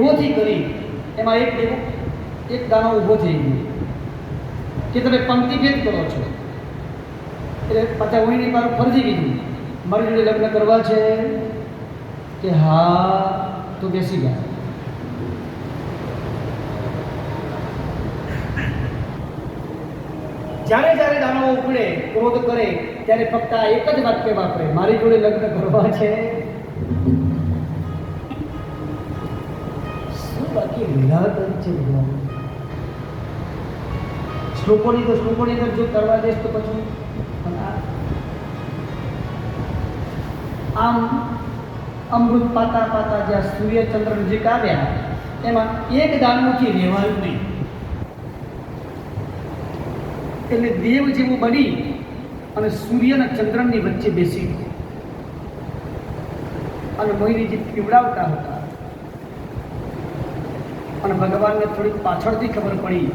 એવોથી કરી એમાં એક દાણો ઊભો થઈ ગયો કે તમે પંક્તિભેદ કરો છો. એટલે પાછા ઓઈની પાસે ફરજી કીધું મારી જોડે લગ્ન કરવા છે કે હા, તો બેસી ગયા. જ્યારે જ્યારે દાનવો ઉપડે ક્રોધ કરે ત્યારે ફક્ત આ એક જ વાક્ય વાપરે, મારી જોડે લગ્ન કરવા છે. શું બાકી વિરાટ છે ભગવાન. શ્લોકોની તો શ્લોકોની અંદર જો કરવા દેશ તો પછી આમ અમૃત પાતા પાતા જ્યાં સૂર્યચંદ્ર નજીક આવ્યા એમાં એક દાનવથી રહેવાયું નહીં. એટલે દેવ જેવું બની અને સૂર્ય અને ચંદ્રની વચ્ચે બેસી અને મોહિનીજી પીવડાવતા હતા. અને ભગવાનને થોડીક પાછળથી ખબર પડી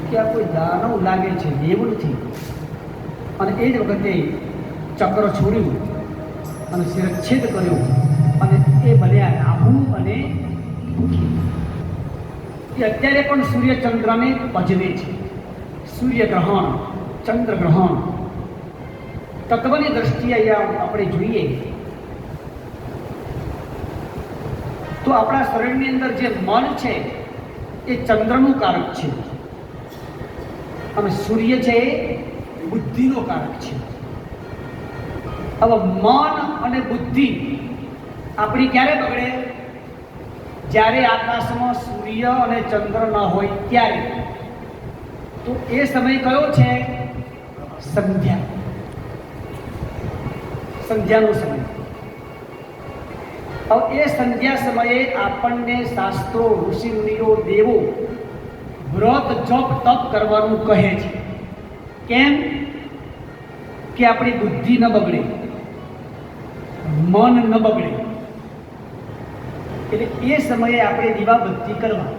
કે આ કોઈ દાનવ લાગે છે, દેવ નથી. અને એ જ વખતે ચક્ર છોડ્યું અને શિરચ્છેદ કર્યો અને એ બન્યા રાહુ અને એ અત્યારે પણ સૂર્યચંદ્રને ભજવે છે. સૂર્યગ્રહણ, ચંદ્રગ્રહણ તત્વની દ્રષ્ટિએ અહીંયા આપણે જોઈએ તો આપણા શરીરની અંદર જે મન છે એ ચંદ્રનું કારક છે અને સૂર્ય છે એ બુદ્ધિનો કારક છે. હવે મન અને બુદ્ધિ આપણી ક્યારે બગડે? જ્યારે આકાશમાં સૂર્ય અને ચંદ્ર ન હોય ત્યારે. તો એ સમય કયો છે? સંધ્યા, સંધ્યાનો સમય. હવે એ સંધ્યા સમયે આપણને શાસ્ત્રો, ઋષિમુનિઓ, દેવો વ્રત જપ તપ કરવાનું કહે છે. કેમ? કે આપણી બુદ્ધિ ન બગડે, મન ન બગડે. એટલે એ સમયે આપણે દીવાબત્તી કરવા.